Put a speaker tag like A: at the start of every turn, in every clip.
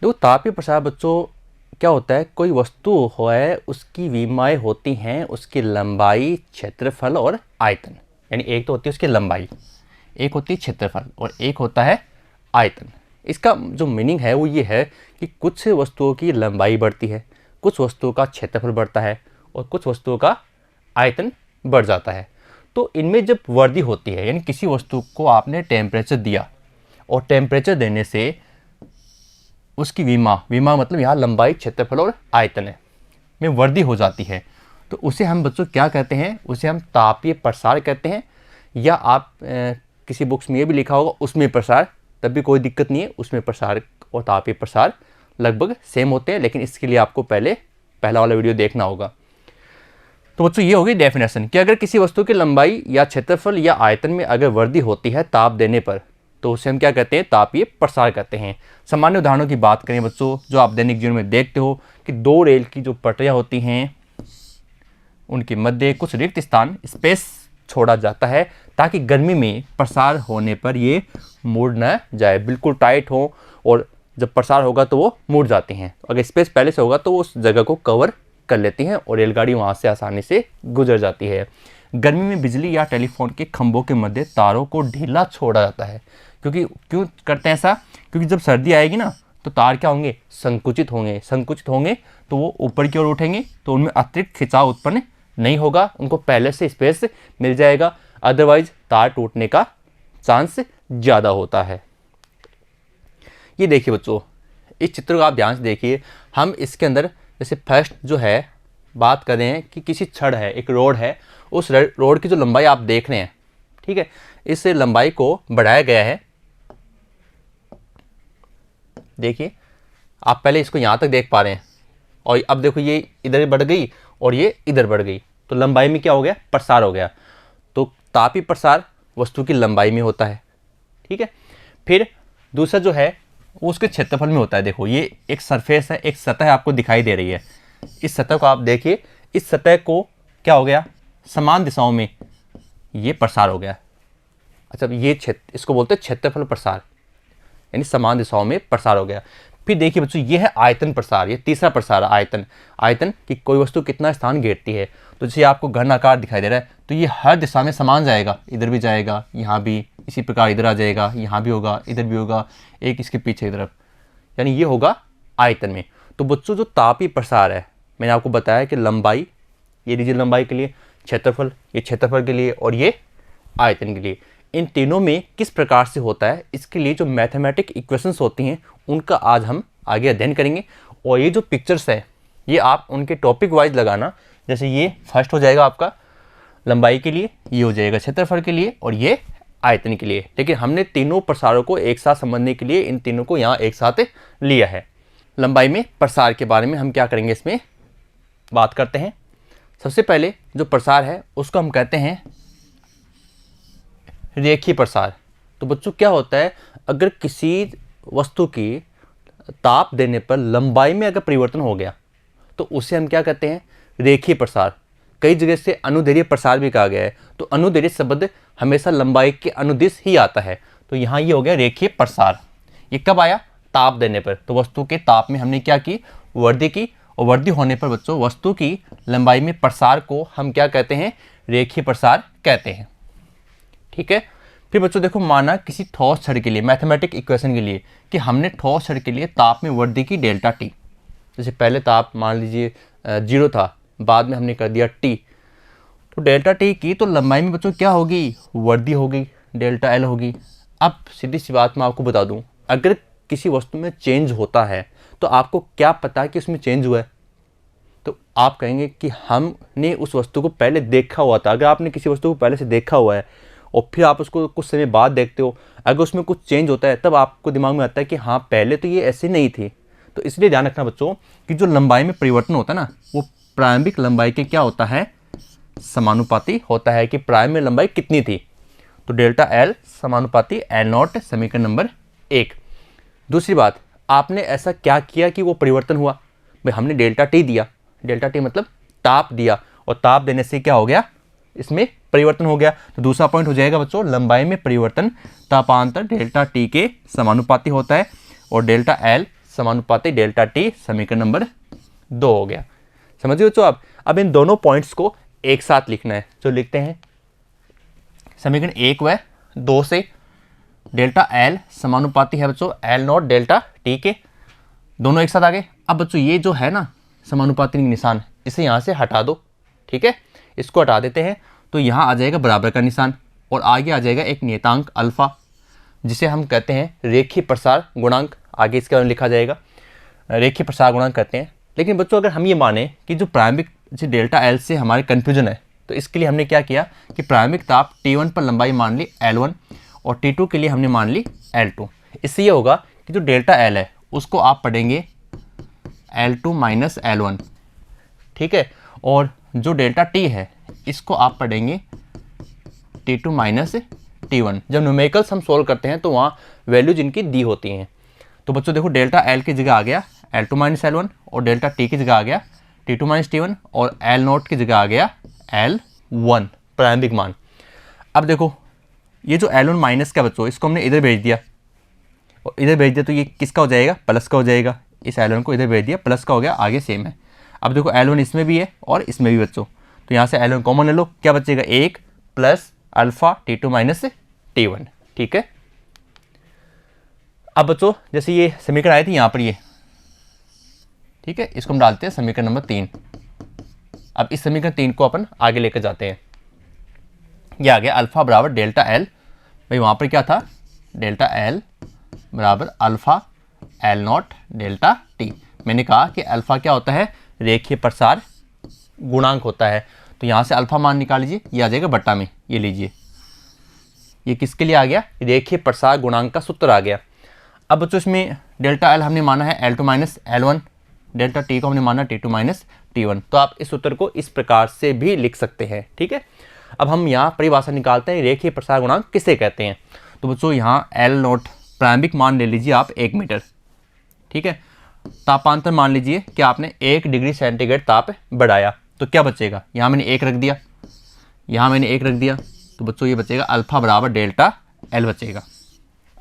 A: देखो तापीय प्रसार बच्चों क्या होता है, कोई वस्तु है उसकी विमाएँ होती हैं उसकी लंबाई, क्षेत्रफल और आयतन। यानी एक तो होती है उसकी लंबाई, एक होती है क्षेत्रफल और एक होता है आयतन। इसका जो मीनिंग है वो ये है कि कुछ वस्तुओं की लंबाई बढ़ती है, कुछ वस्तुओं का क्षेत्रफल बढ़ता है और कुछ वस्तुओं का आयतन बढ़ जाता है। तो इनमें जब वृद्धि होती है यानी किसी वस्तु को आपने टेम्परेचर दिया और टेम्परेचर देने से उसकी विमा मतलब यहाँ लंबाई, क्षेत्रफल और आयतन है में वृद्धि हो जाती है, तो उसे हम बच्चों क्या कहते हैं, उसे हम तापीय प्रसार कहते हैं। या आप किसी बुक्स में ये भी लिखा होगा उसमें प्रसार, तब भी कोई दिक्कत नहीं है, उसमें प्रसार और तापीय प्रसार लगभग सेम होते हैं, लेकिन इसके लिए आपको पहला वाला वीडियो देखना होगा। तो बच्चों ये होगी डेफिनेशन कि अगर किसी वस्तु की लंबाई या क्षेत्रफल या आयतन में अगर वृद्धि होती है ताप देने पर, तो उसे हम क्या कहते हैं, तापीय प्रसार कहते हैं। सामान्य उदाहरणों की बात करें बच्चों, जो आप दैनिक जीवन में देखते हो कि दो रेल की जो पटरियाँ होती हैं उनके मध्य कुछ रिक्त स्थान स्पेस छोड़ा जाता है ताकि गर्मी में प्रसार होने पर ये मुड़ न जाए, बिल्कुल टाइट हो और जब प्रसार होगा तो वो मुड़ जाती हैं। अगर स्पेस पहले से होगा तो वो उस जगह को कवर कर लेती हैं और रेलगाड़ी वहाँ से आसानी से गुजर जाती है। गर्मी में बिजली या टेलीफोन के खंभों के मध्य तारों को ढीला छोड़ा जाता है, क्योंकि क्यों करते हैं ऐसा, क्योंकि जब सर्दी आएगी ना तो तार क्या होंगे, संकुचित होंगे तो वो ऊपर की ओर उठेंगे, तो उनमें अतिरिक्त खिंचाव उत्पन्न नहीं होगा, उनको पहले से स्पेस मिल जाएगा, अदरवाइज तार टूटने का चांस ज़्यादा होता है। ये देखिए बच्चों, इस चित्र को आप ध्यान से देखिए। हम इसके अंदर जैसे फर्स्ट जो है बात कर रहे हैं कि किसी छड़ है, एक रोड है, उस रोड की जो लंबाई आप देख रहे हैं, ठीक है, इस लंबाई को बढ़ाया गया है। देखिए आप पहले इसको यहाँ तक देख पा रहे हैं और अब देखो ये इधर बढ़ गई और ये इधर बढ़ गई, तो लंबाई में क्या हो गया, प्रसार हो गया। तो तापीय प्रसार वस्तु की लंबाई में होता है, ठीक है। फिर दूसरा जो है वो उसके क्षेत्रफल में होता है। देखो ये एक सरफेस है, एक सतह आपको दिखाई दे रही है, इस सतह को आप देखिए, इस सतह को क्या हो गया, समान दिशाओं में ये प्रसार हो गया। अच्छा ये इसको बोलते हैं क्षेत्रफल प्रसार, यानी समान दिशाओं में प्रसार हो गया। फिर देखिए बच्चों ये है आयतन प्रसार, ये तीसरा प्रसार है आयतन कि कोई वस्तु कितना स्थान घेरती है। तो जैसे आपको घन आकार दिखाई दे रहा है तो ये हर दिशा में समान जाएगा, इधर भी जाएगा, यहाँ भी इसी प्रकार इधर आ जाएगा, यहाँ भी होगा, इधर भी होगा, एक इसके पीछे की तरफ, यानी ये होगा आयतन में। तो बच्चों जो तापीय प्रसार है मैंने आपको बताया कि लंबाई, ये लीजिए लंबाई के लिए, क्षेत्रफल ये क्षेत्रफल के लिए और ये आयतन के लिए, इन तीनों में किस प्रकार से होता है इसके लिए जो मैथमेटिक इक्वेशंस होती हैं उनका आज हम आगे अध्ययन करेंगे। और ये जो पिक्चर्स है ये आप उनके टॉपिक वाइज लगाना, जैसे ये फर्स्ट हो जाएगा आपका लंबाई के लिए, ये हो जाएगा क्षेत्रफल के लिए और ये आयतन के लिए। लेकिन हमने तीनों प्रसारों को एक साथ समझने के लिए इन तीनों को यहाँ एक साथ लिया है। लंबाई में प्रसार के बारे में हम क्या करेंगे, इसमें बात करते हैं। सबसे पहले जो प्रसार है उसको हम कहते हैं रेखीय प्रसार। तो बच्चों क्या होता है, अगर किसी वस्तु की ताप देने पर लंबाई में अगर परिवर्तन हो गया तो उसे हम क्या कहते हैं, रेखीय प्रसार। कई जगह से अनुदैर्ध्य प्रसार भी कहा गया है, तो अनुदैर्ध्य शब्द हमेशा लंबाई के अनुदिश ही आता है, तो यहाँ ये हो गया रेखीय प्रसार। ये कब आया, ताप देने पर। तो वस्तु के ताप में हमने क्या की, वृद्धि की, और वृद्धि होने पर बच्चों वस्तु की लंबाई में प्रसार को हम क्या कहते हैं, रेखीय प्रसार कहते हैं, ठीक है। फिर बच्चों देखो, माना किसी ठोस छड़ के लिए, मैथमेटिक इक्वेशन के लिए, कि हमने ठोस छड़ के लिए ताप में वृद्धि की डेल्टा टी। जैसे पहले ताप मान लीजिए 0 था, बाद में हमने कर दिया टी, तो डेल्टा टी की तो लंबाई में बच्चों क्या होगी, वृद्धि होगी, डेल्टा एल होगी। अब सीधी सी बात मैं आपको बता दूं, अगर किसी वस्तु में चेंज होता है तो आपको क्या पता कि उसमें चेंज हुआ है, तो आप कहेंगे कि हमने उस वस्तु को पहले देखा हुआ था। अगर आपने किसी वस्तु को पहले से देखा हुआ है और फिर आप उसको कुछ समय बाद देखते हो, अगर उसमें कुछ चेंज होता है तब आपको दिमाग में आता है कि हाँ पहले तो ये ऐसी नहीं थी। तो इसलिए ध्यान रखना बच्चों कि जो लंबाई में परिवर्तन होता है ना, वो प्रारंभिक लंबाई के क्या होता है, समानुपाती होता है कि प्रारंभ में लंबाई कितनी थी। तो डेल्टा एल समानुपाती एल नॉट, समीकरण नंबर 1। दूसरी बात, आपने ऐसा क्या किया कि वो परिवर्तन हुआ, भाई हमने डेल्टा टी दिया, डेल्टा टी मतलब ताप दिया, और ताप देने से क्या हो गया, इसमें परिवर्तन हो गया। तो दूसरा पॉइंट हो जाएगा बच्चों, लंबाई में परिवर्तन तापांतर डेल्टा टी के समानुपाती होता है, और डेल्टा एल समानुपाती डेल्टा टी समीकरण नंबर 2 हो गया। समझिए बच्चों आप। अब इन दोनों पॉइंट्स को एक साथ लिखना है, जो लिखते हैं समीकरण 1 व 2 से डेल्टा एल समानुपाती है बच्चों एल नॉट डेल्टा टी के, दोनों एक साथ आ गए। अब बच्चों ये जो है ना समानुपाती निशान, इसे यहाँ से हटा दो, ठीक है, इसको हटा देते हैं तो यहाँ आ जाएगा बराबर का निशान और आगे आ जाएगा एक नियतांक अल्फा, जिसे हम कहते हैं रेखीय प्रसार गुणांक। आगे इसके बारे में लिखा जाएगा, रेखीय प्रसार गुणांक कहते हैं। लेकिन बच्चों अगर हम ये माने कि जो प्रारंभिक जो डेल्टा एल से हमारे कन्फ्यूजन है, तो इसके लिए हमने क्या किया कि प्रारंभिक ताप T1 पर लंबाई मान ली L1 और T2 के लिए हमने मान ली L2। इससे ये होगा कि जो डेल्टा एल है उसको आप पढ़ेंगे L2 माइनस L1, ठीक है, और जो डेल्टा टी है इसको आप पढ़ेंगे T2 माइनस T1। जब न्यूमेरिकल्स हम सोल्व करते हैं तो वहाँ वैल्यूज इनकी दी होती हैं। तो बच्चों देखो डेल्टा एल की जगह आ गया L2 माइनस L1 और डेल्टा टी की जगह आ गया T2 माइनस T1 और L नोट की जगह आ गया L1 प्रारंभिक मान। अब देखो ये जो L1 माइनस का बच्चों इसको हमने इधर भेज दिया और इधर भेज दिया तो ये किसका हो जाएगा, प्लस का हो जाएगा। इस L1 को इधर भेज दिया, प्लस का हो गया, आगे सेम है। अब देखो L1 इसमें भी है और इसमें भी बच्चों, तो यहाँ से L1 कॉमन ले लो, क्या बचेगा 1 plus alpha T2 minus T1, ठीक है। अब बच्चों जैसे ये समीकरण आए थे यहाँ पर ये, ठीक है, इसको हम डालते हैं समीकरण नंबर 3। अब इस समीकरण 3 को अपन आगे लेकर जाते हैं। ये आ गया अल्फा बराबर डेल्टा एल, भाई वहाँ पर क्या था डेल्टा एल बराबर alpha L not delta T. मैंने कहा कि अल्फा क्या होता है, रेखीय प्रसार गुणांक होता है। तो यहाँ से अल्फा मान निकाल लीजिए, ये आ जाएगा बट्टा में, ये लीजिए, ये किसके लिए आ गया, रेखीय प्रसार गुणांक का सूत्र आ गया। अब बच्चों इसमें डेल्टा एल हमने माना है L2 minus L1, delta T को हमने माना T2 माइनस T1। तो आप इस सूत्र को इस प्रकार से भी लिख सकते हैं, ठीक है। अब हम यहाँ परिभाषा निकालते हैं रेखीय प्रसार गुणांक किसे कहते हैं। तो बच्चों यहाँ L नोट प्रारंभिक मान ले लीजिए आप 1 मीटर, ठीक है। तापांतर मान लीजिए कि आपने 1 डिग्री सेंटीग्रेड ताप बढ़ाया, तो क्या बचेगा, यहाँ मैंने 1 रख दिया, यहाँ मैंने 1 रख दिया, तो बच्चों ये बचेगा अल्फा बराबर डेल्टा एल बचेगा,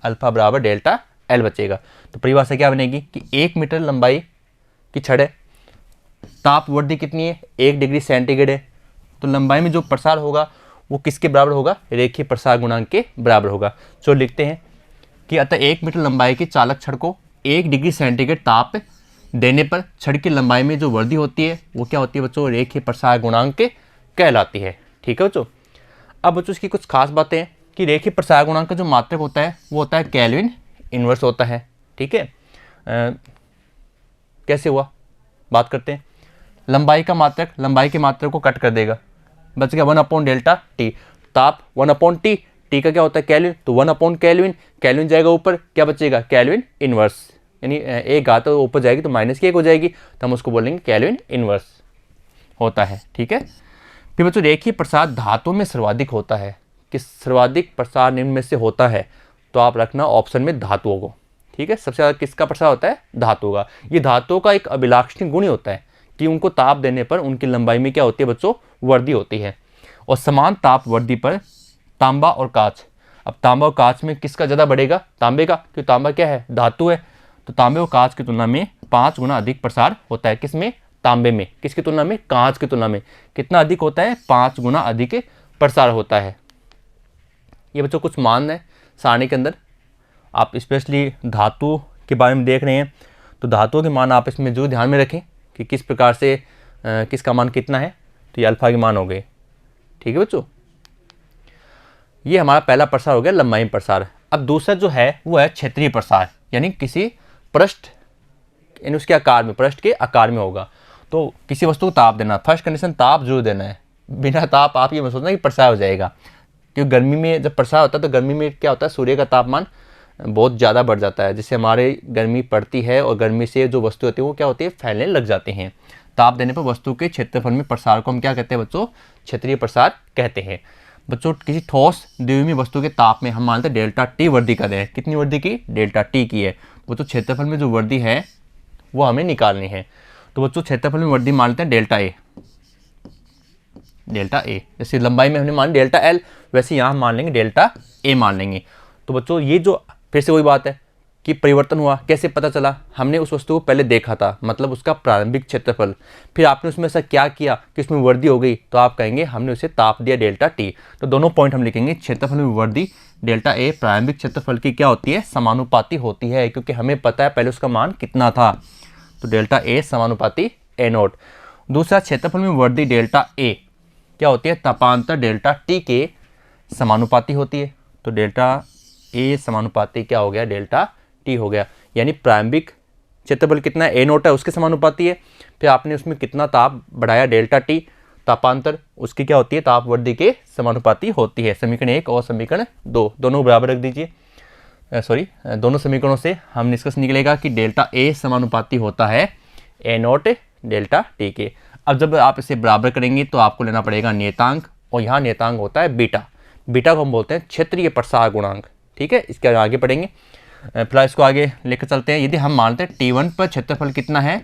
A: अल्फा बराबर डेल्टा एल बचेगा। तो परिभाषा क्या बनेगी कि 1 मीटर लंबाई की छड़ है, ताप वृद्धि कितनी है 1 डिग्री सेंटीग्रेड है, तो लंबाई में जो प्रसार होगा वो किसके बराबर होगा, रेखीय प्रसार गुणांक के बराबर होगा। जो लिखते हैं कि अतः 1 मीटर लंबाई की चालक छड़ को 1 डिग्री सेंटीग्रेड ताप देने पर छड़ की लंबाई में जो वृद्धि होती है वो क्या होती है बच्चों, रेखीय प्रसार गुणांक के कहलाती है, ठीक है बच्चों। अब बच्चों इसकी कुछ खास बातें हैं कि रेखीय प्रसार गुणांक का जो मात्रक होता है वो होता है केल्विन इन्वर्स होता है, ठीक है। कैसे हुआ बात करते हैं। लंबाई का मात्रक लंबाई के मात्रक को कट कर देगा, बच गया 1 डेल्टा टी। ताप 1 टी, टी का क्या होता है केल्विन, तो 1 केल्विन, केल्विन जाएगा ऊपर, क्या बचेगा केल्विन इन्वर्स, यानी एक घात ऊपर जाएगी तो माइनस की 1 हो जाएगी, तो हम उसको बोलेंगे केल्विन इन्वर्स होता है, ठीक है। फिर बच्चों रेखीय प्रसार धातुओं में सर्वाधिक होता है, कि सर्वाधिक प्रसार निम्न में से होता है, तो आप रखना ऑप्शन में धातुओं को, ठीक है। सबसे ज़्यादा किसका प्रसार होता है, धातुओं का। ये धातुओं का एक अभिलाक्षणिक गुण ही होता है कि उनको ताप देने पर उनकी लंबाई में क्या होती है बच्चों, वृद्धि होती है। और समान ताप वृद्धि पर तांबा और कांच, अब तांबा और कांच में किसका ज़्यादा बढ़ेगा, तांबे का, क्योंकि तांबा क्या है धातु है, तो तांबे और कांच की तुलना में 5 गुना अधिक प्रसार होता है। किसमें, तांबे में। किसकी तुलना में, कांच की तुलना में। कितना अधिक होता है, 5 गुना अधिक प्रसार होता है। ये बच्चों कुछ मान है सारणी के अंदर, आप स्पेशली धातु के बारे में देख रहे हैं तो धातुओं के मान आप इसमें जरूर ध्यान में रखें कि किस प्रकार से किसका मान कितना है। तो ये अल्फा के मान हो गए, ठीक है बच्चों। ये हमारा पहला प्रसार हो गया लंबाई प्रसार। अब दूसरा जो है वो है क्षेत्रीय प्रसार, यानी किसी पृष्ठ यानी उसके आकार में, पृष्ठ के आकार में होगा। तो किसी वस्तु को ताप देना, फर्स्ट कंडीशन ताप जरूर देना है, बिना ताप आप ये मत सोचना कि प्रसार हो जाएगा, क्योंकि गर्मी में जब प्रसार होता है तो गर्मी में क्या होता है, सूर्य का तापमान बहुत ज़्यादा बढ़ जाता है, जिससे हमारे गर्मी पड़ती है और गर्मी से जो वस्तु होती है वो क्या होती है, फैलने लग जाती हैं। ताप देने पर वस्तु के क्षेत्रफल में प्रसार को हम क्या कहते हैं बच्चों, क्षेत्रीय प्रसार कहते हैं। बच्चों किसी ठोस द्रव्यमान वस्तु के ताप में हम मानते हैं डेल्टा टी वृद्धि कर रहे हैं, कितनी वृद्धि की, डेल्टा टी की है। बच्चों क्षेत्रफल में जो वृद्धि है वो हमें निकालनी है। तो बच्चों क्षेत्रफल में वृद्धि मान लेते हैं डेल्टा ए, डेल्टा ए। जैसे लंबाई में हमने मान डेल्टा एल, वैसे यहाँ मान लेंगे डेल्टा ए मान लेंगे। तो बच्चों ये जो फिर से वही बात है, कि परिवर्तन हुआ, कैसे पता चला? हमने उस वस्तु को पहले देखा था, मतलब उसका प्रारंभिक क्षेत्रफल, फिर आपने उसमें ऐसा क्या किया कि उसमें वृद्धि हो गई, तो आप कहेंगे हमने उसे ताप दिया डेल्टा टी। तो दोनों पॉइंट हम लिखेंगे, क्षेत्रफल में वृद्धि डेल्टा ए प्रारंभिक क्षेत्रफल की क्या होती है, समानुपाती होती है, क्योंकि हमें पता है पहले उसका मान कितना था। तो डेल्टा ए समानुपाती ए नोट। दूसरा, क्षेत्रफल में वृद्धि डेल्टा ए क्या होती है, तापांतर डेल्टा टी के समानुपाती होती है। तो डेल्टा ए समानुपाती क्या हो गया, डेल्टा टी हो गया। यानी प्रारंभिक क्षेत्रफल कितना है, ए नोट है, उसके समानुपाती है। फिर आपने उसमें कितना ताप बढ़ाया, डेल्टा टी तापांतर, उसकी क्या होती है, ताप वृद्धि के समानुपाती होती है। समीकरण 1 और समीकरण 2 दोनों बराबर रख दीजिए। दोनों समीकरणों से हम निष्कर्ष निकलेगा कि डेल्टा ए समानुपाती होता है ए नोट डेल्टा टी के। अब जब आप इसे बराबर करेंगे तो आपको लेना पड़ेगा नियतांक, और यहाँ नियतांक होता है बीटा। बीटा को हम बोलते हैं क्षेत्रीय प्रसार गुणांक। ठीक है, इसके आगे पढ़ेंगे। फिलहाल इसको आगे लेकर चलते हैं। यदि हम मानते हैं T1 पर क्षेत्रफल कितना है,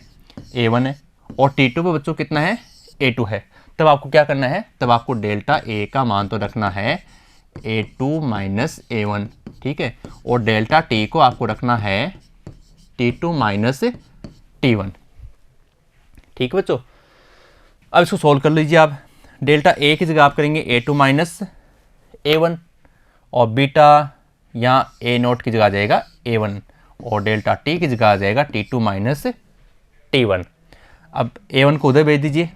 A: A1 है, और T2 पर बच्चों कितना है, A2 है, तब आपको क्या करना है, तब आपको डेल्टा A का मान तो रखना है A2 माइनस A1। ठीक है, और डेल्टा T को आपको रखना है T2 माइनस T1। ठीक है बच्चों, अब इसको सोल्व कर लीजिए आप। डेल्टा A की जगह आप करेंगे A2 माइनस A1, और बीटा यहाँ ए नोट की जगह आ जाएगा A1, और डेल्टा टी की जगह आ जाएगा T2 माइनस T1। अब A1 को उधर भेज दीजिए,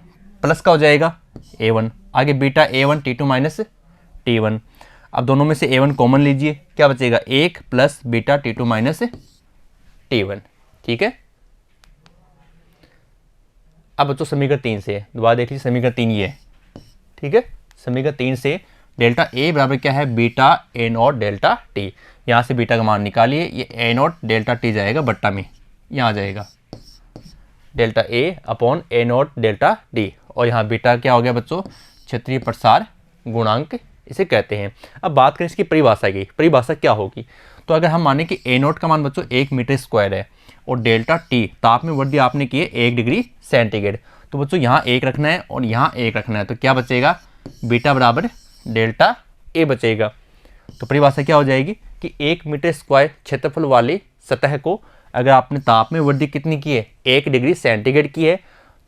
A: प्लस का हो जाएगा A1, आगे beta A1 T2 minus T1। अब दोनों में से A1 कॉमन लीजिए, क्या बचेगा, 1 plus beta T2 minus T1। ठीक है, अब बच्चों समीकरण 3 से दोबारा देख लीजिए, समीकरण 3 ये है। ठीक है, समीकरण 3 से डेल्टा ए बराबर क्या है, beta A not delta T. यहाँ से बीटा का मान निकालिए, ये ए नॉट डेल्टा टी जाएगा बट्टा में, यहाँ आ जाएगा delta A upon A not delta T, और यहाँ बीटा क्या हो गया बच्चों, क्षेत्रीय प्रसार गुणांक इसे कहते हैं। अब बात करें इसकी परिभाषा की, परिभाषा क्या होगी। तो अगर हम माने कि ए नॉट का मान बच्चों 1 मीटर स्क्वायर है, और डेल्टा टी ताप में वृद्धि आपने की है 1 डिग्री सेंटीग्रेड, तो बच्चों यहाँ 1 रखना है और यहाँ 1 रखना है, तो क्या बचेगा, बीटा बराबर डेल्टा ए बचेगा। तो परिभाषा क्या हो जाएगी कि 1 मीटर स्क्वायर क्षेत्रफल वाली सतह को अगर आपने ताप में वृद्धि कितनी की है, 1 डिग्री सेंटीग्रेड की है,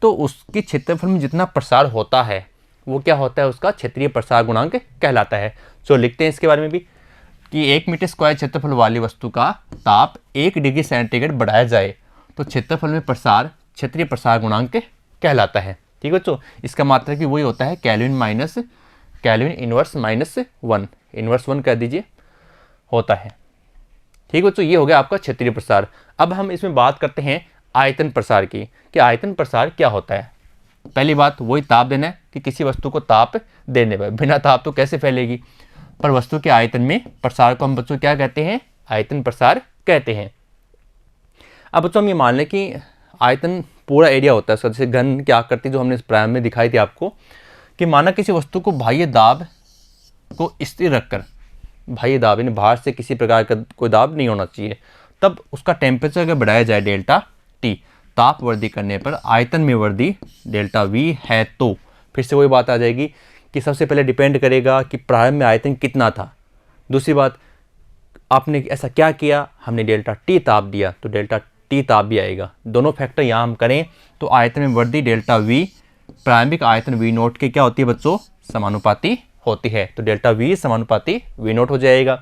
A: तो उसके क्षेत्रफल में जितना प्रसार होता है वो क्या होता है, उसका क्षेत्रीय प्रसार गुणांक कहलाता है। तो लिखते हैं इसके बारे में भी कि 1 मीटर स्क्वायर क्षेत्रफल वाली वस्तु का ताप 1 डिग्री सेंटीग्रेड बढ़ाया जाए तो क्षेत्रफल में प्रसार क्षेत्रीय प्रसार गुणांक कहलाता है। ठीक है बच्चों, इसका मात्रक भी वही होता है, कैल्विन इनवर्स माइनस 1, इनवर्स 1 कर दीजिए, होता है। ठीक है बच्चों, ये हो गया आपका क्षेत्रीय प्रसार। अब हम इसमें बात करते हैं आयतन प्रसार की, कि आयतन प्रसार क्या होता है। पहली बात वही ताप देना है कि किसी वस्तु को ताप देने पर, बिना ताप तो कैसे फैलेगी, पर वस्तु के आयतन में प्रसार को हम बच्चों क्या कहते हैं, आयतन प्रसार कहते हैं। अब बच्चों हम ये मान लें कि आयतन पूरा एरिया होता है उसका, जैसे घन की आकृति जो हमने इस प्रारंभ में दिखाई थी आपको, कि माना किसी वस्तु को बाह्य दाब को स्थिर रखकर, बाह्य दाब यानी बाहर से किसी प्रकार का कोई दाब नहीं होना चाहिए, तब उसका टेम्परेचर अगर बढ़ाया जाए डेल्टा टी, ताप वृद्धि करने पर आयतन में वृद्धि डेल्टा वी है, तो फिर से वही बात आ जाएगी कि सबसे पहले डिपेंड करेगा कि प्रारंभ में आयतन कितना था। दूसरी बात, आपने ऐसा क्या किया, हमने डेल्टा टी ताप दिया तो डेल्टा टी ताप भी आएगा। दोनों फैक्टर यहाँ हम करें तो आयतन में वृद्धि डेल्टा वी प्रारंभिक आयतन वी नोट के क्या होती है बच्चों, समानुपाती होती है। तो डेल्टा वी समानुपाती वी नोट हो जाएगा।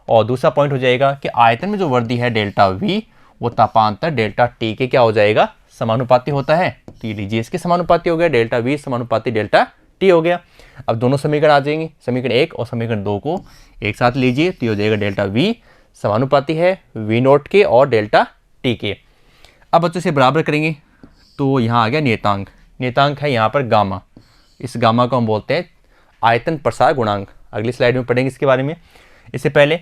A: और दूसरा पॉइंट हो जाएगा कि आयतन में जो वृद्धि है डेल्टा वी, वो तापांतर डेल्टा टी के क्या हो जाएगा, समानुपाती होता है। तो ये लीजिए इसके समानुपाती हो गया, डेल्टा वी समानुपाती डेल्टा टी हो गया। अब दोनों समीकरण आ जाएंगे, समीकरण 1 और समीकरण 2 को एक साथ लीजिए तो ये हो जाएगा डेल्टा वी समानुपाती है वी नोट के और डेल्टा टी के। अब बच्चों से बराबर करेंगे तो यहाँ आ गया नियतांक, नियतांक है यहाँ पर गामा, इस गामा को हम बोलते हैं आयतन प्रसार गुणांक। अगली स्लाइड में पढ़ेंगे इसके बारे में। इससे पहले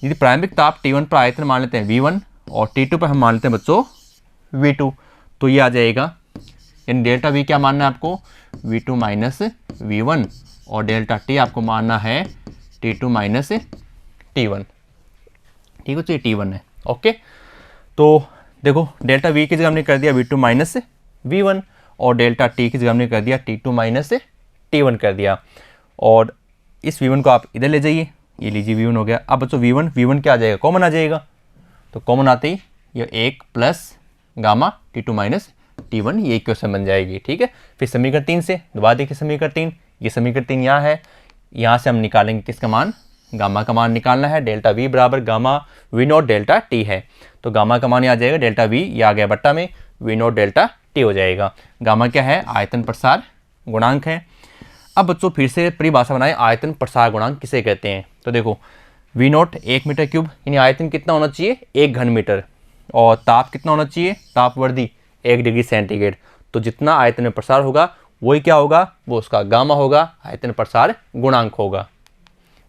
A: यदि प्रारंभिक ताप T1 पर आयतन मान लेते हैं V1 और T2 पर हम मान लेते हैं बच्चों V2, तो ये आ जाएगा, यानी डेल्टा V क्या मानना है आपको, V2 माइनस V1, और डेल्टा T आपको मानना है T2 माइनस T1। ठीक है, तो ये T1 है। ओके, तो देखो डेल्टा V की जगह हमने कर दिया V2 माइनस V1, और डेल्टा T की जगह हमने कर दिया T2 माइनस T1 कर दिया, और इस V1 को आप इधर ले जाइए, ये लीजिए V1 हो गया। अब बच्चों V1 क्या आ जाएगा, कॉमन आ जाएगा, तो कॉमन आते ही ये 1 plus gamma T2 minus T1 ये इक्वेशन बन जाएगी। ठीक है, फिर समीकरण 3 से दोबारा देखिए समीकरण 3, ये समीकरण 3 यहाँ है, यहाँ से हम निकालेंगे किसका मान, गामा का मान निकालना है। डेल्टा V बराबर gamma V not delta T है, तो गामा का मान आ जाएगा डेल्टा V, ये आ गया बट्टा में V नॉट डेल्टा T हो जाएगा। गामा क्या है, आयतन प्रसार गुणांक है। अब बच्चों फिर से परिभाषा बनाए, आयतन प्रसार गुणांक किसे कहते हैं। तो देखो V नॉट 1 मीटर क्यूब, यानी आयतन कितना होना चाहिए 1 घन मीटर, और ताप कितना होना चाहिए, तापवर्धी 1 डिग्री सेंटीग्रेड। तो जितना आयतन में प्रसार होगा वही क्या होगा, वो उसका गामा होगा, आयतन प्रसार गुणांक होगा।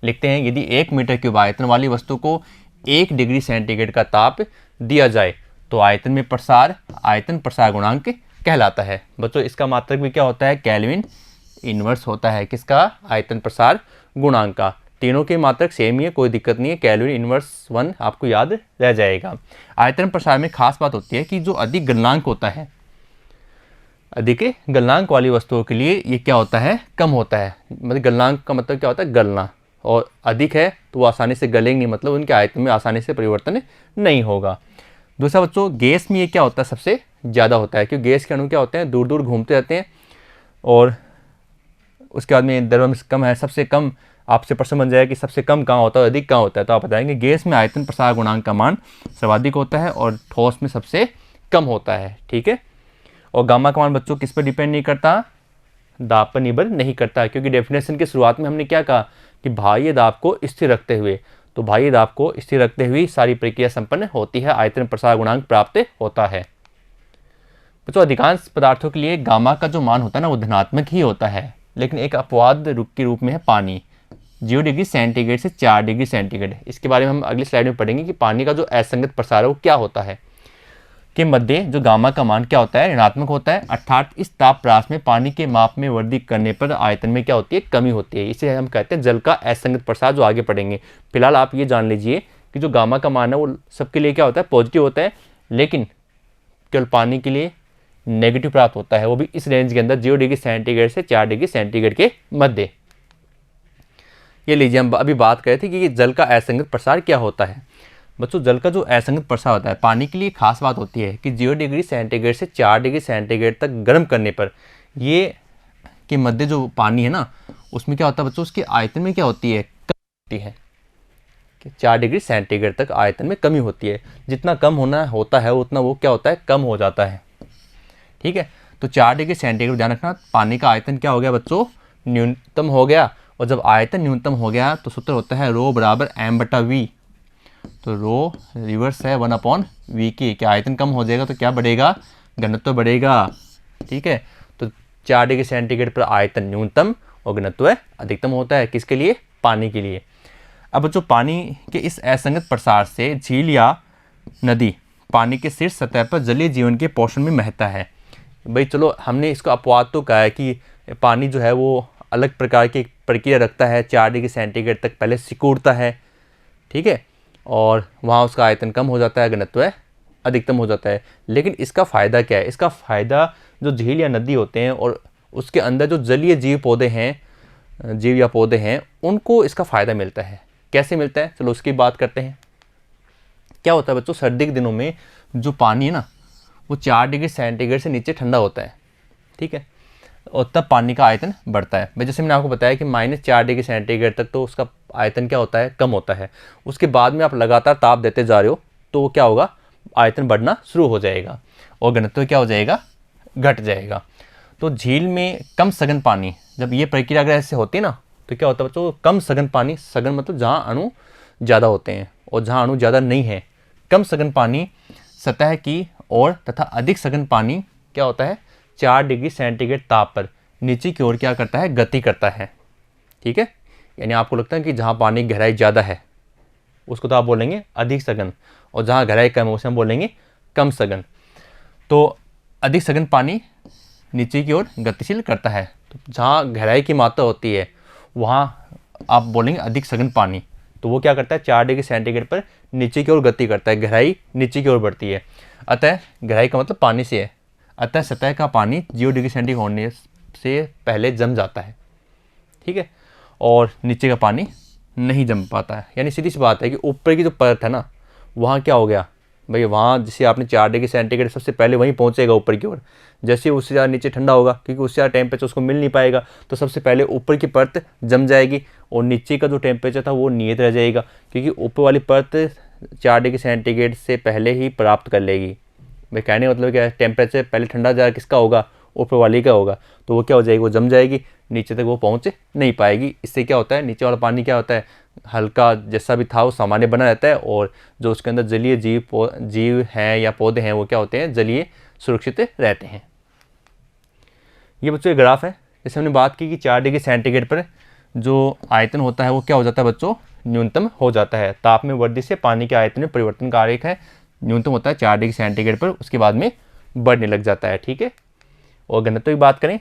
A: लिखते हैं, यदि 1 मीटर क्यूब आयतन वाली वस्तु को 1 डिग्री सेंटीग्रेड का ताप दिया जाए तो आयतन में प्रसार आयतन प्रसार गुणांक कहलाता है। बच्चों इसका मात्रक भी क्या होता है, केल्विन इनवर्स होता है, किसका, आयतन प्रसार गुणांक का। तीनों के मात्रक सेम ही है, कोई दिक्कत नहीं है, केल्विन इनवर्स 1 आपको याद रह जाएगा। आयतन प्रसार में खास बात होती है कि जो अधिक गलनांक होता है, अधिक गलनांक वाली वस्तुओं के लिए ये क्या होता है, कम होता है। मतलब गलनांक का मतलब क्या होता है, गलना, और अधिक है तो वो आसानी से गलेंगे नहीं, मतलब उनके आयतन में आसानी से परिवर्तन नहीं होगा। दूसरा बच्चों, गैस में ये क्या होता है, सबसे ज़्यादा होता है, क्योंकि गैस के अणु क्या होते हैं, दूर दूर घूमते रहते हैं, और उसके बाद में द्रव्यमान कम है। सबसे कम आपसे प्रश्न बन जाएगा कि सबसे कम कहाँ होता है, अधिक कहाँ होता है, तो आप बताएंगे गैस में आयतन प्रसार गुणांक का मान सर्वाधिक होता है और ठोस में सबसे कम होता है। ठीक है, और गामा का मान बच्चों किस पर डिपेंड नहीं करता, दाब पर निर्भर नहीं करता, क्योंकि डेफिनेशन की शुरुआत में हमने क्या कहा कि बाह्य दाब को स्थिर रखते हुए, तो बाह्य दाब को स्थिर रखते हुए सारी प्रक्रिया संपन्न होती है, आयतन प्रसार गुणांक प्राप्त होता है। बच्चों अधिकांश पदार्थों के लिए गामा का जो मान होता है ना वो धनात्मक ही होता है, लेकिन एक अपवाद के रूप में है पानी, 0 डिग्री सेंटीग्रेड से 4 डिग्री सेंटीग्रेड। इसके बारे में हम अगली स्लाइड में पढ़ेंगे कि पानी का जो असंगत प्रसार है वो क्या होता है, के मध्य जो गामा का मान क्या होता है, ऋणात्मक होता है, अर्थात इस ताप प्रास में पानी के माप में वृद्धि करने पर आयतन में क्या होती है, कमी होती है। इसे हम कहते हैं जल का असंगत प्रसार, जो आगे पढ़ेंगे। फिलहाल आप ये जान लीजिए कि जो गामा का मान है वो सबके लिए क्या होता है, पॉजिटिव होता है, लेकिन केवल पानी के लिए नेगेटिव प्राप्त होता है, वो भी इस रेंज के अंदर 0 डिग्री सेंटीग्रेड से 4 डिग्री सेंटीग्रेड के मध्य। ये लीजिए, हम अभी बात कर रहे थे कि जल का असंगत प्रसार क्या होता है। बच्चों जल का जो असंगत प्रसार होता है पानी के लिए खास बात होती है कि 0 डिग्री सेंटीग्रेड से 4 डिग्री सेंटीग्रेड तक गर्म करने पर ये के मध्य जो पानी है ना उसमें क्या होता है बच्चों, उसके आयतन में क्या होती है, कमी होती है। कि 4 डिग्री सेंटीग्रेड तक आयतन में कमी होती है, जितना कम होना होता है उतना वो क्या होता है, कम हो जाता है। ठीक है, तो 4 डिग्री सेंटीग्रेड ध्यान रखना, पानी का आयतन क्या हो गया बच्चों, न्यूनतम हो गया, और जब आयतन न्यूनतम हो गया तो सूत्र होता है रो बराबर m/v। तो रो रिवर्स है 1/v की, क्या आयतन कम हो जाएगा तो क्या बढ़ेगा, घनत्व बढ़ेगा। ठीक है, तो 4 डिग्री सेंटीग्रेड पर आयतन न्यूनतम और घनत्व अधिकतम होता है, किसके लिए, पानी के लिए। अब बच्चों पानी के इस असंगत प्रसार से झील या नदी पानी के शीर्ष सतह पर जलीय जीवन के पोषण में महत्ता है। भाई चलो हमने इसको अपवाद तो कहा है कि पानी जो है वो अलग प्रकार की प्रक्रिया रखता है, 4 डिग्री सेंटीग्रेड तक पहले सिकुड़ता है। ठीक है, और वहाँ उसका आयतन कम हो जाता है, घनत्व अधिकतम हो जाता है। लेकिन इसका फ़ायदा क्या है, इसका फ़ायदा जो झील या नदी होते हैं और उसके अंदर जो जलीय जीव पौधे हैं, जीव या पौधे हैं, उनको इसका फ़ायदा मिलता है। कैसे मिलता है, चलो उसकी बात करते हैं। क्या होता है बच्चों, सर्दी के दिनों में जो पानी है ना वो 4 डिग्री सेंटीग्रेड से नीचे ठंडा होता है। ठीक है, और तब पानी का आयतन बढ़ता है। भाई जैसे मैंने आपको बताया कि -4 डिग्री सेंटीग्रेड तक तो उसका आयतन क्या होता है, कम होता है। उसके बाद में आप लगातार ताप देते जा रहे हो तो क्या होगा, आयतन बढ़ना शुरू हो जाएगा और घनत्व क्या हो जाएगा, घट जाएगा। तो झील में कम सघन पानी, जब ये प्रक्रिया अगर ऐसे होती है ना तो क्या होता है बच्चों, कम सघन पानी, सघन मतलब जहाँ अणु ज़्यादा होते हैं, और जहाँ अणु ज़्यादा नहीं है, कम सघन पानी सतह की ओर तथा अधिक सघन पानी क्या होता है, 4 डिग्री सेंटीग्रेड ताप पर नीचे की ओर क्या करता है, गति करता है। ठीक है, यानी आपको लगता है कि जहाँ पानी की गहराई ज़्यादा है उसको तो आप बोलेंगे अधिक सघन, और जहाँ गहराई कम है उसे हम बोलेंगे कम सघन। तो अधिक सघन पानी नीचे की ओर गतिशील करता है, तो जहाँ गहराई की मात्रा होती है वहाँ आप बोलेंगे अधिक सघन पानी। तो वो क्या करता है, 4 डिग्री सेंटीग्रेड पर नीचे की ओर गति करता है, गहराई नीचे की ओर बढ़ती है। अतः गहराई का मतलब पानी से है, अतः सतह का पानी 0 डिग्री सेंटीग्रेड होने से पहले जम जाता है। ठीक है, और नीचे का पानी नहीं जम पाता है। यानी सीधी सी बात है कि ऊपर की जो परत है ना वहाँ क्या हो गया भाई, वहाँ जैसे आपने 4 डिग्री सेंटीग्रेड सबसे पहले वहीं पहुँचेगा ऊपर की ओर, जैसे उससे ज़्यादा नीचे ठंडा होगा क्योंकि उससे ज़्यादा टेम्परेचर उसको मिल नहीं पाएगा, तो सबसे पहले ऊपर की परत जम जाएगी और नीचे का जो टेम्परेचर था वो नियत रह जाएगा, क्योंकि ऊपर वाली परत 4 डिग्री सेंटीग्रेड से पहले ही प्राप्त कर लेगी। भाई कहने का मतलब क्या है, टेम्परेचर पहले ठंडा ज़्यादा किसका होगा, ऊपर वाली का होगा, तो वो क्या हो जाएगी, वो जम जाएगी, नीचे तक वो पहुँच नहीं पाएगी। इससे क्या होता है, नीचे वाला पानी क्या होता है, हल्का जैसा भी था वो सामान्य बना रहता है, और जो उसके अंदर जलीय जीव हैं या पौधे हैं वो क्या होते हैं, जलीय सुरक्षित रहते हैं। ये बच्चों एक ग्राफ है, जैसे हमने बात की कि 4 डिग्री सेंटीग्रेड पर जो आयतन होता है वो क्या हो जाता है बच्चों, न्यूनतम हो जाता है। ताप में वृद्धि से पानी के आयतन में परिवर्तन का आरेख है, न्यूनतम होता है 4 डिग्री सेंटीग्रेड पर, उसके बाद में बढ़ने लग जाता है। ठीक है, और घनत्व की बात करें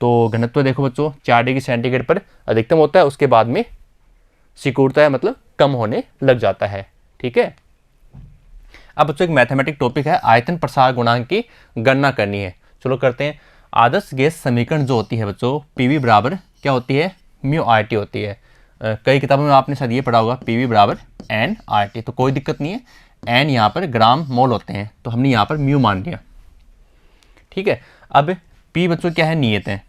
A: तो घनत्व देखो बच्चों 4 डिग्री सेंटीग्रेड पर अधिकतम होता है, उसके बाद में सिकुड़ता है, मतलब कम होने लग जाता है। ठीक है, अब बच्चों एक मैथमेटिक टॉपिक है, आयतन प्रसार गुणांक की गणना करनी है। चलो करते हैं। आदर्श गैस समीकरण जो होती है बच्चों, पीवी बराबर क्या होती है, म्यू आर टी होती है। कई किताबों में आपने शायद ये पढ़ा होगा पीवी बराबर एन आर टी, तो कोई दिक्कत नहीं है, एन यहाँ पर ग्राम मोल होते हैं तो हमने यहाँ पर म्यू मान लिया। ठीक है, अब पी बच्चों क्या है, नियत है,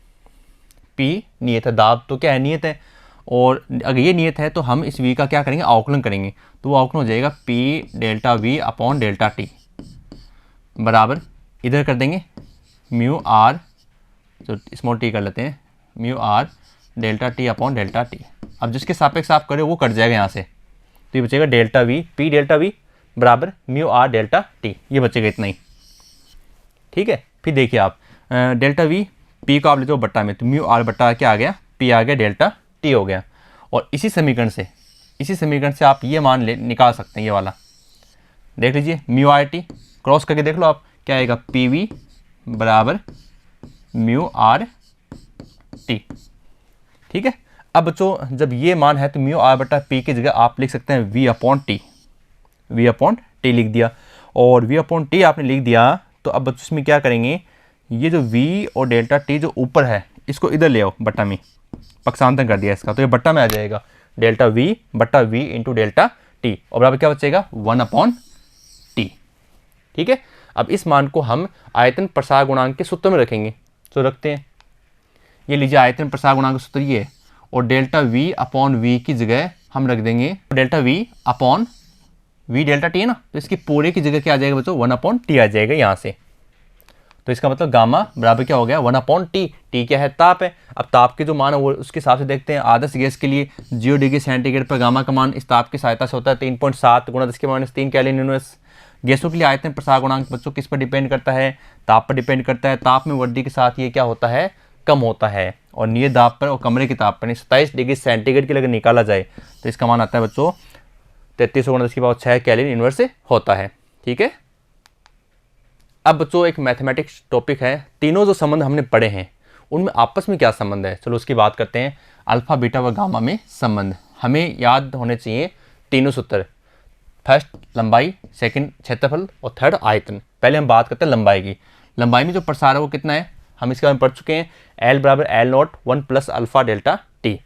A: पी नियत है, दाब तो क्या है, नियत है, और अगर ये नियत है तो हम इस वी का क्या करेंगे, अवकलन करेंगे, तो वो अवकलन हो जाएगा P delta V upon delta T बराबर, इधर कर देंगे म्यू आर, तो स्मॉल टी कर लेते हैं, mu R delta T upon delta T. अब जिसके सापेक्ष आप करें वो कट जाएगा यहाँ से, तो ये बचेगा delta we, P delta we बराबर म्यू आर डेल्टा टी, ये बचेगा इतना ही। ठीक है, फिर देखिए आप डेल्टा वी, पी को आप लेते हो बट्टा में, तो म्यू आर बट्टा क्या आ गया, पी आ गया डेल्टा टी हो गया। और इसी समीकरण से आप ये मान निकाल सकते हैं, ये वाला देख लीजिए, म्यू आर टी क्रॉस करके देख लो आप, क्या आएगा, पी वी बराबर म्यू आर टी। ठीक है, अब बच्चों जब ये मान है तो म्यू आर बटा पी की जगह आप लिख सकते हैं वी अपॉन टी लिख दिया, और वी अपॉन टी आपने लिख दिया, तो अब बच्चों इसमें क्या करेंगे, ये जो वी और डेल्टा टी जो ऊपर है इसको इधर ले आओ, बट्टा में पक्षांतर कर दिया इसका, तो ये बट्टा में आ जाएगा, डेल्टा वी बट्टा वी इंटू डेल्टा टी, और बराबर क्या बचेगा, 1 अपॉन टी। ठीक है, अब इस मान को हम आयतन प्रसार गुणांक के सूत्र में रखेंगे, तो रखते हैं, ये लीजिए आयतन प्रसार गुणांक का सूत्र ये है, और डेल्टा वी अपॉन वी की जगह हम रख देंगे delta V upon V, delta T है ना, तो इसकी पूरे की जगह क्या आ जाएगा बच्चों, 1 अपॉन टी आ जाएगा यहाँ से, तो इसका मतलब गामा बराबर क्या हो गया, 1 अपॉन टी। टी क्या है, ताप है। अब ताप के जो मान है वो उसके हिसाब से देखते हैं, आदर्श गैस के लिए 0 डिग्री सेंटीग्रेड पर गामा का मान इस ताप की सहायता से होता है 3.7 गुणा 10⁻³ केल्विन इनवर्स। गैसों के लिए आयतन प्रसार गुणांक बच्चों किस पर डिपेंड करता है, ताप पर डिपेंड करता है। ताप में वृद्धि के साथ ये क्या होता है, कम होता है, और नियत दाब पर और कमरे के ताप पर 27 डिग्री सेंटीग्रेड के लिए अगर निकाला जाए तो इसका मान आता है बच्चों 3300 गुणा 10⁻6 केल्विन इनवर्स से होता है। ठीक है, अब बच्चों एक मैथमेटिक्स टॉपिक है, तीनों जो संबंध हमने पढ़े हैं उनमें आपस में क्या संबंध है, चलो उसकी बात करते हैं। अल्फा बीटा व गामा में संबंध हमें याद होने चाहिए तीनों सूत्र, फर्स्ट लंबाई, सेकंड क्षेत्रफल और थर्ड आयतन। पहले हम बात करते हैं लंबाई की। लंबाई में जो प्रसार है वो कितना है, हम इसके बारे में पढ़ चुके हैं, एल बराबर L not 1 plus alpha delta T.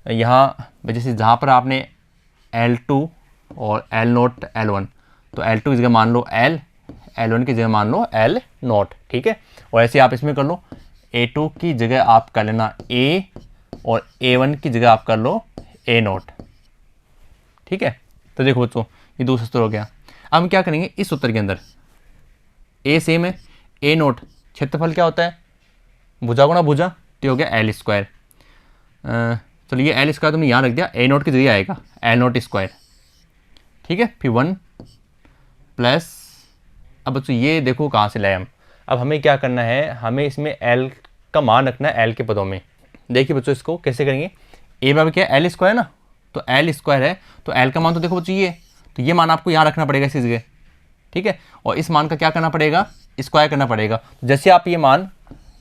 A: यहाँ जैसे जहाँ पर आपने L2 और L नॉट L1, तो L2 की जगह मान लो L, L1 की जगह मान लो L नॉट। ठीक है, और ऐसे आप इसमें कर लो, A2 की जगह आप कर लेना A, और A1 की जगह आप कर लो A नॉट। ठीक है, तो देखो बच्चों ये दूसरा सूत्र हो गया। अब हम क्या करेंगे, इस सूत्र के अंदर A सेम है, A नॉट क्षेत्रफल क्या होता है, भुजा गुणा भुजा, तो हो गया L स्क्वायर। चलो ये L स्क्वायर तुमने यहाँ रख दिया, A नॉट की जगह आएगा L नॉट स्क्वायर। ठीक है, फिर 1 प्लस, अब बच्चों ये देखो कहाँ से लाए हम, अब हमें क्या करना है, हमें इसमें L का मान रखना है L के पदों में। देखिए बच्चों इसको कैसे करेंगे, A बराबर क्या है, L स्क्वायर ना, तो L स्क्वायर है, तो L का मान तो देखो बच्चों ये, तो ये मान आपको यहाँ रखना पड़ेगा इसी जगह। ठीक है, और इस मान का क्या करना पड़ेगा, स्क्वायर करना पड़ेगा। तो जैसे आप ये मान,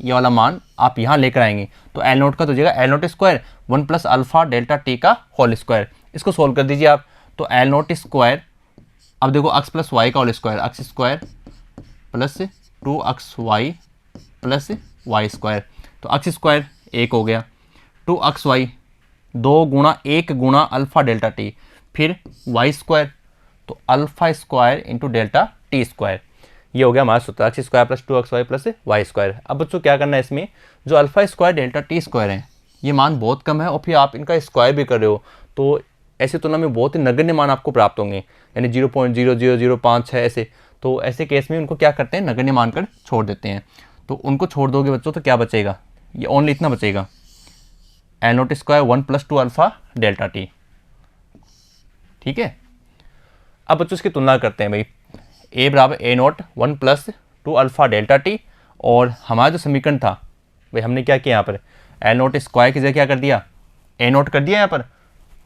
A: ये वाला मान आप यहाँ लेकर आएंगे, तो L नोट का तो जगह L note square 1 plus alpha delta T का होल स्क्वायर, इसको सोल्व कर दीजिए आप, तो L नोट स्क्वायर, अब देखो x प्लस वाई का whole square, X square plus 2xy plus Y square, तो एक्स स्क्वायर 1 हो गया, 2xy 2 गुणा 1 गुणा अल्फा डेल्टा टी, फिर वाई स्क्वायर तो alpha square into delta T square, ये हो गया हमारा सूत्र, X square plus 2xy plus Y square. अब बच्चों क्या करना है इसमें, जो alpha square delta T square है ये मान बहुत कम है और फिर आप इनका स्क्वायर भी कर रहे हो तो ऐसे तुलना में बहुत ही नगण्य मान आपको प्राप्त होंगे, यानी 0.0005 है ऐसे। तो ऐसे केस में उनको क्या करते हैं, नगण्य मानकर छोड़ देते हैं। तो उनको छोड़ दोगे बच्चों तो क्या बचेगा, ये ओनली इतना बचेगा, L note square 1 + 2 alpha delta T. ठीक है, अब बच्चों इसकी तुलना करते हैं भाई, ए बराबर ए नोट 1 + 2 अल्फा डेल्टा टी, और हमारा जो समीकरण था भाई हमने क्या किया यहाँ पर, एल नोट स्क्वायर की जगह क्या कर दिया, ए नोट कर दिया यहाँ पर,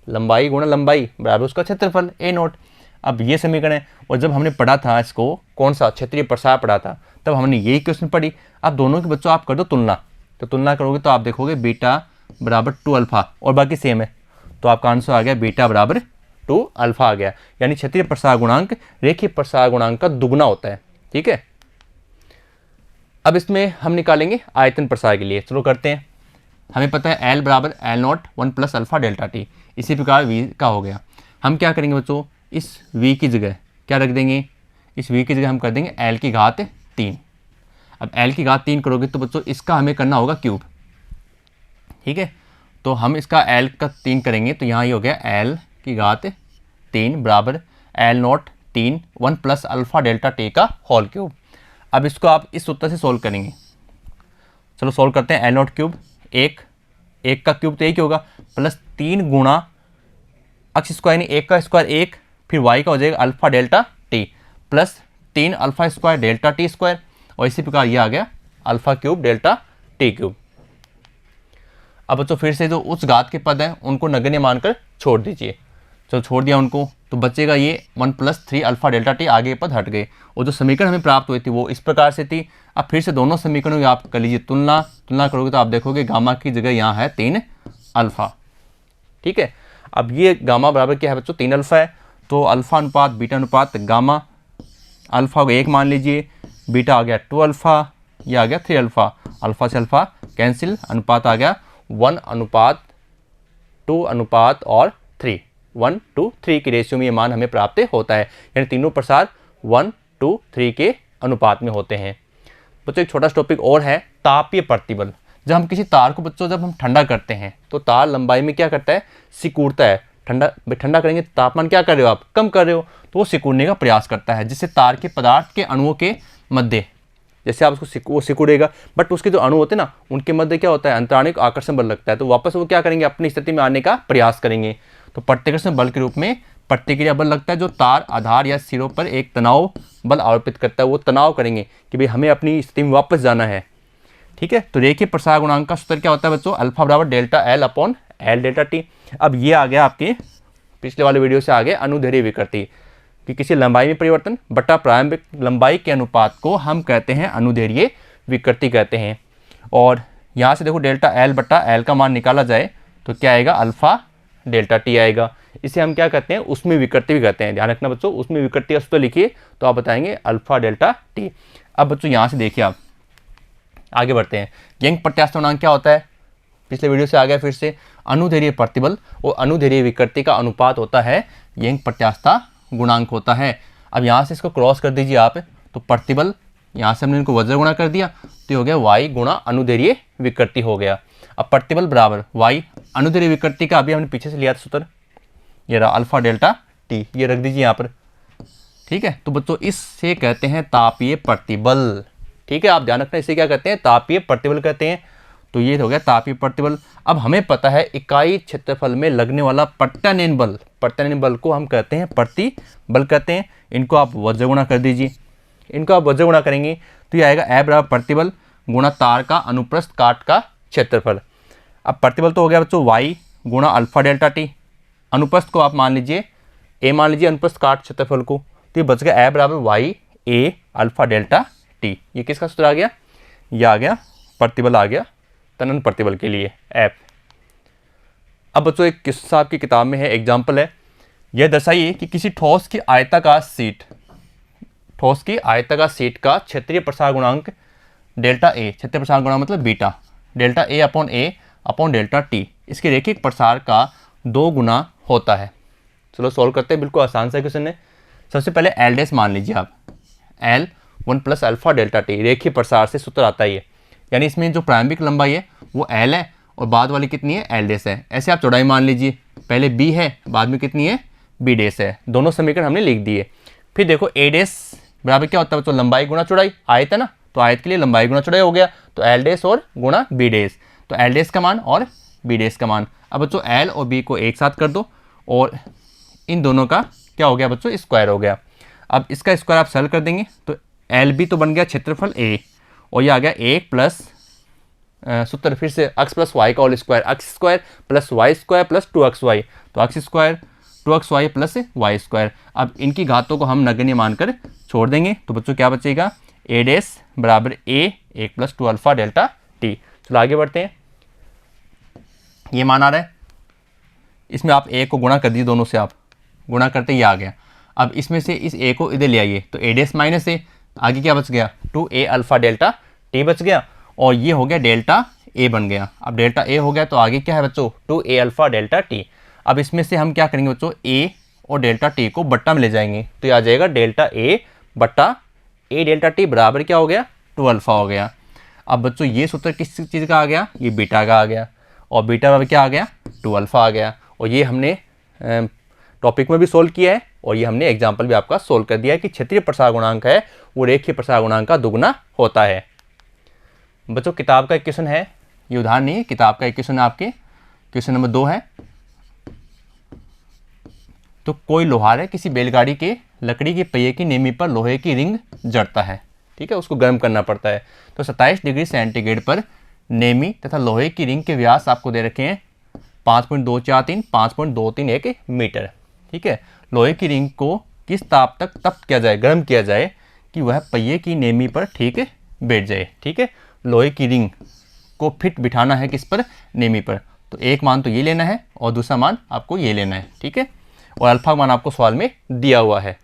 A: लंबाई गुणा लंबाई बराबर उसका क्षेत्रफल ए नोट। अब ये समीकरण है, और जब हमने पढ़ा था इसको, कौन सा, क्षेत्रीय प्रसार पढ़ा था, तब हमने यही क्वेश्चन पढ़ी। अब दोनों के बच्चों आप कर दो तुलना, तो तुलना करोगे तो आप देखोगे बीटा बराबर 2 अल्फा और बाकी सेम है, तो आपका आंसर आ गया बीटा बराबर 2 अल्फा आ गया। यानी क्षेत्रीय प्रसार गुणांक रेखीय प्रसार गुणांक का दुगुना होता है। ठीक है, अब इसमें हम निकालेंगे आयतन प्रसार के लिए, चलो करते हैं। हमें पता है एल बराबर L note 1 + alpha delta T, इसी प्रकार वी का हो गया। हम क्या करेंगे बच्चों, इस वी की जगह क्या रख देंगे, इस वी की जगह हम कर देंगे एल की घात 3। अब एल की घात 3 करोगे तो बच्चों इसका हमें करना होगा क्यूब। ठीक है, तो हम इसका एल का 3 करेंगे तो यहाँ ये हो गया एल की घात 3 बराबर L note 3 1 + alpha delta T का होल क्यूब। अब इसको आप इस सूत्र से सोल्व करेंगे, चलो सोल्व करते हैं। एल नोट क्यूब एक का क्यूब तो एक ही होगा, प्लस 3 गुणा एक्स स्क्वायर, यानी 1 का स्क्वायर 1, फिर वाई का हो जाएगा alpha delta T, plus 3 alpha square delta T square, और इसी प्रकार ये आ गया alpha cube delta T cube. अब बच्चों फिर से जो उस घात के पद हैं उनको नगण्य मानकर छोड़ दीजिए, चलो छोड़ दिया उनको, तो बचेगा ये 1 + 3 अल्फा डेल्टा टी, आगे पद हट गए, और जो समीकरण हमें प्राप्त हुई थी वो इस प्रकार से थी। अब फिर से दोनों समीकरणों की आप कर लीजिए तुलना करोगे तो आप देखोगे गामा की जगह यहाँ है 3 अल्फा। ठीक है, अब ये गामा बराबर क्या है बच्चों, 3 अल्फा है, तो अल्फा अनुपात बीटा अनुपात गामा, अल्फा को 1 मान लीजिए, बीटा आ गया 2 अल्फा, ये आ गया 3 अल्फा, अल्फा से अल्फा कैंसिल, अनुपात आ गया 1 अनुपात 2 अनुपात और 3, 1 to 3 की रेशियो में ये मान हमें प्राप्त होता है, यानी तीनों प्रसार 1 to 3 के अनुपात में होते हैं। बच्चों एक छोटा सा टॉपिक और है, तापीय प्रतिबल। जब हम किसी तार को बच्चों जब हम ठंडा करते हैं तो तार लंबाई में क्या करता है, सिकुड़ता है। ठंडा करेंगे तापमान क्या कर रहे हो आप, कम कर रहे हो, तो वो सिकुड़ने का प्रयास करता है, जिससे तार के पदार्थ के अणुओं के मध्य, जैसे आप उसको वो सिकुड़ेगा, बट उसके जो अणु होते हैं ना उनके मध्य क्या होता है, अंतराणिक आकर्षण बल लगता है, तो वापस वो क्या करेंगे, अपनी स्थिति में आने का प्रयास करेंगे। तो प्रत्याकर्षण बल के रूप में प्रतिक्रिया बल लगता है, जो तार आधार या सिरों पर एक तनाव बल आरोपित करता है। वो तनाव करेंगे कि भाई हमें अपनी स्थिति में वापस जाना है। ठीक है, तो रेखीय प्रसार गुणांक का सूत्र क्या होता है बच्चों, अल्फा बराबर delta L upon L delta T. अब ये आ गया आपके पिछले वाले वीडियो से आगे अनुदैर्ध्य विकृति, कि किसी लंबाई में परिवर्तन बटा प्रारंभिक लंबाई के अनुपात को हम कहते हैं अनुदैर्ध्य विकृति कहते हैं। और यहाँ से देखो डेल्टा एल बटा एल का मान निकाला जाए तो क्या आएगा, अल्फा डेल्टा टी आएगा। इसे हम क्या कहते हैं, उसमें विकृति भी कहते हैं, ध्यान रखना बच्चों, उसमें विकृति का सूत्र लिखिए तो आप बताएंगे अल्फा डेल्टा टी। अब बच्चों यहाँ से देखिए, आप आगे बढ़ते हैं। यंग प्रत्यास्थ गुणांक क्या होता है, पिछले वीडियो से आ गया फिर से, अनुदैर्ध्य प्रतिबल और अनुदैर्ध्य विकृति का अनुपात होता है यंग प्रत्यास्थता गुणांक होता है। अब यहाँ से इसको क्रॉस कर दीजिए आप, तो प्रतिबल यहाँ से हमने इनको वज्र गुणा कर दिया तो हो गया वाई गुणा अनुदैर्ध्य विकृति हो गया। अब प्रतिबल बराबर वाई, अनुदैर्ध्य विकृति का अभी हमने पीछे से लिया था सूत्र, ये रहा अल्फा डेल्टा टी, ये रख दीजिए यहाँ पर। ठीक है, तो बच्चों इससे कहते हैं तापीय प्रतिबल। ठीक है, आप ध्यान रखना, इसे क्या कहते हैं, तापीय प्रतिबल कहते हैं। तो ये हो गया तापीय प्रतिबल। अब हमें पता है इकाई क्षेत्रफल में लगने वाला प्रत्यानयन बल को हम कहते हैं प्रतिबल कहते हैं। इनको आप वज्र गुणा कर दीजिए, इनको आप वज्र गुणा करेंगे तो ये आएगा ए बराबर प्रतिबल गुणा तार का अनुप्रस्थ काट का क्षेत्रफल। अब प्रतिबल तो हो गया बच्चों वाई गुणा अल्फा डेल्टा टी, अनुप्रस्थ को आप मान लीजिए ए, मान लीजिए अनुप्रस्थ काट क्षेत्रफल को, तो ये बच गया ए बराबर वाई ए अल्फा डेल्टा टी। ये किसका सूत्र आ गया, ये आ गया प्रतिबल आ गया, तनन प्रतिबल के लिए एफ। अब बच्चों एक किस्सा आपकी किताब में है, एग्जाम्पल है, यह दर्शाइए कि किसी ठोस की आयताकार सीट का क्षेत्रीय प्रसार गुणांक डेल्टा ए, क्षेत्रीय प्रसार गुणांक मतलब beta, delta A upon delta T, इसके रैखिक प्रसार का 2 गुना होता है। चलो सॉल्व करते हैं, बिल्कुल आसान सा क्वेश्चन है। सबसे पहले एल डैश मान लीजिए आप, L 1 plus alpha delta T, रेखीय प्रसार से सूत्र आता है ये, यानी इसमें जो प्रारंभिक लंबाई है वो एल है और बाद वाली कितनी है, एल डैश है। ऐसे आप चौड़ाई मान लीजिए, पहले बी है, बाद में कितनी है, बी डैश है। दोनों समीकरण हमने लिख दिए। फिर देखो ए डैश बराबर क्या होता है बच्चों, लंबाई गुणा चौड़ाई, आयत है ना, तो आयत के लिए लंबाई गुणा चौड़ाई हो गया, तो एल डैश और गुणा बी डैश, तो एल डैश का मान और बी डैश का मान। अब बच्चों एल और बी को एक साथ कर दो और इन दोनों का क्या हो गया बच्चों, स्क्वायर हो गया। अब इसका स्क्वायर आप सरल कर देंगे तो एल बी तो बन गया क्षेत्रफल ए, और ये आ गया 1 प्लस सूत्र फिर से x प्लस वाई का whole square, X square plus Y square plus 2xy, तो X square 2xy plus Y square. अब इनकी घातों को हम नगण्य मानकर छोड़ देंगे, तो बच्चों क्या बचेगा, ए डैश बराबर ए 1 प्लस 2 अल्फा डेल्टा टी। चलो आगे बढ़ते हैं, ये मान आ रहा है, इसमें आप ए को गुणा कर दीजिए, दोनों से आप गुणा करते ये आ गया। अब इसमें से इस ए को इधर ले आइए, तो ए डैश माइनस ए, आगे क्या बच गया, 2a अल्फा डेल्टा टी बच गया, और ये हो गया डेल्टा ए बन गया। अब डेल्टा ए हो गया तो आगे क्या है बच्चों, 2a अल्फा डेल्टा टी। अब इसमें से हम क्या करेंगे बच्चों, ए और डेल्टा टी को बट्टा में ले जाएंगे, तो ये आ जाएगा डेल्टा ए बट्टा ए डेल्टा टी बराबर क्या हो गया, 2 अल्फा हो गया। अब बच्चों ये सूत्र किस चीज़ का आ गया, ये बीटा का आ गया, और बीटा बराबर क्या आ गया, 2 अल्फा आ गया। और ये हमने टॉपिक में भी सोल्व किया है और ये हमने एग्जाम्पल भी आपका सोल्व कर दिया है कि क्षेत्रीय प्रसार गुणांक है वो रेखीय प्रसार गुणांक का दुगुना होता है। बच्चों किताब का एक क्वेश्चन है, ये उदाहरण नहीं है, किताब का एक क्वेश्चन आपके क्वेश्चन नंबर 2 है। तो कोई लोहार है किसी बैलगाड़ी के लकड़ी के पहिए की नेमी पर लोहे की रिंग जड़ता है, ठीक है, उसको गर्म करना पड़ता है। तो 27 डिग्री सेंटीग्रेड पर नेमी तथा लोहे की रिंग के व्यास आपको दे रखे हैं 5.243 5.231 मीटर, ठीक है। लोहे की रिंग को किस ताप तक तप्त किया जाए, गर्म किया जाए कि वह पहिए की नेमी पर ठीक बैठ जाए, ठीक है। लोहे की रिंग को फिट बिठाना है किस पर, नेमी पर, तो एक मान तो ये लेना है और दूसरा मान आपको ये लेना है, ठीक है। और अल्फा मान आपको सवाल में दिया हुआ है।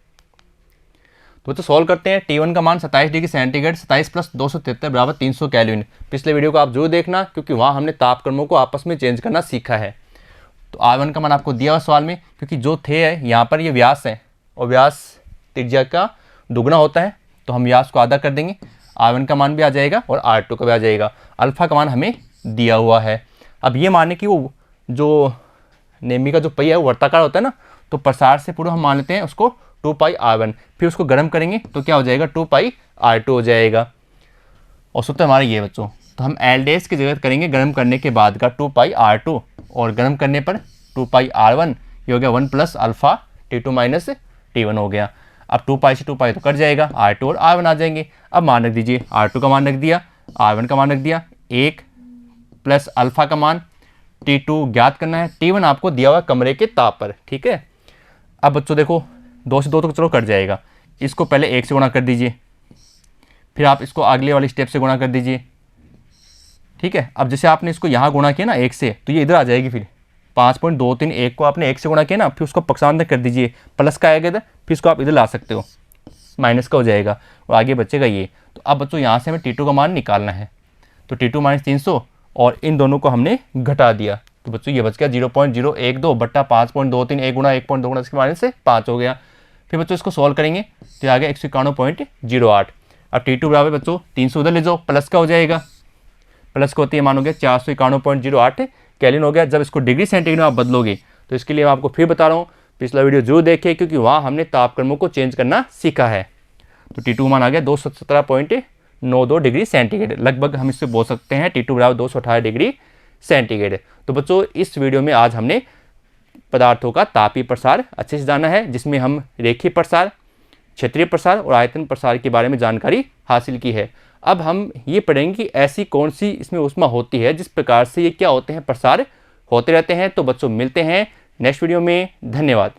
A: तो सॉल्व करते हैं। T1 का मान 27 डिग्री सेंटीग्रेड 27 प्लस 273 बराबर 300 केल्विन। पिछले वीडियो को आप जरूर देखना क्योंकि वहाँ हमने तापक्रमों को आपस में चेंज करना सीखा है। तो R1 का मान आपको दिया हुआ सवाल में, क्योंकि जो थे है यहाँ पर ये व्यास है और व्यास त्रिज्या का दुगना होता है, तो हम व्यास को आधा कर देंगे, R1 का मान भी आ जाएगा और R2 का भी आ जाएगा। अल्फा का मान हमें दिया हुआ है। अब ये माने कि वो जो नेमी का जो पहिया है वो वर्ताकार होता है ना, तो प्रसार से पूर्व हम मान लेते हैं उसको 2 पाई R1, फिर उसको गर्म करेंगे तो क्या हो जाएगा, 2 पाई R2 हो जाएगा। और सूत्र हमारा ये बच्चों, तो हम एल डैश की जगह करेंगे गर्म करने के बाद का 2 पाई R2 और गर्म करने पर 2 पाई R1, ये हो गया 1 plus alpha T2 minus T1 हो गया। अब 2 पाई से 2 पाई तो कट जाएगा, R2 और R1 आ जाएंगे। अब मान रख दीजिए, R2 का मान रख दिया, R1 का मान रख दिया, 1 प्लस अल्फा का मान T2 ज्ञात करना है, T1 आपको दिया हुआ कमरे के ताप पर, ठीक है। अब बच्चों देखो 2 से 2 तो चलो कट जाएगा, इसको पहले 1 से गुणा कर दीजिए, फिर आप इसको अगले वाली स्टेप से गुणा कर दीजिए, ठीक है। अब जैसे आपने इसको यहाँ गुणा किया ना 1 से, तो ये इधर आ जाएगी, फिर 5.231 को आपने 1 से गुणा किया ना, फिर उसको पक्षांतर कर दीजिए, प्लस का आएगा इधर, फिर इसको आप इधर ला सकते हो, माइनस का हो जाएगा और आगे बचेगा ये। तो अब बच्चों यहाँ से हमें T2 का मान निकालना है, तो T2 माइनस 300 और इन दोनों को हमने घटा दिया, तो बच्चों ये बच गया 0.012 बट्टा 5.231 गुणा 1.2 गुणा इसके माइनस से 5 हो गया। फिर बच्चों इसको सॉल्व करेंगे तो आ गया 191.08। अब T2 बराबर बच्चों 300 उधर ले जाओ, प्लस का हो जाएगा, प्लस का होती है मान हो गया 491.08 केल्विन हो गया। जब इसको डिग्री सेंटीग्रेड में आप बदलोगे तो इसके लिए मैं आपको फिर बता रहा हूँ, पिछला वीडियो जरूर देखिए क्योंकि वहाँ हमने तापक्रमों को चेंज करना सीखा है। तो T2 मान आ गया 217.92 डिग्री सेंटीग्रेड, लगभग हम इससे बोल सकते हैं T2 बराबर 218 डिग्री सेंटीग्रेड। तो बच्चों इस वीडियो में आज हमने पदार्थों का तापीय प्रसार अच्छे से जाना है, जिसमें हम रेखीय प्रसार, क्षेत्रीय प्रसार और आयतन प्रसार के बारे में जानकारी हासिल की है। अब हम ये पढ़ेंगे कि ऐसी कौन सी इसमें ऊष्मा होती है जिस प्रकार से ये क्या होते हैं, प्रसार होते रहते हैं। तो बच्चों मिलते हैं नेक्स्ट वीडियो में, धन्यवाद।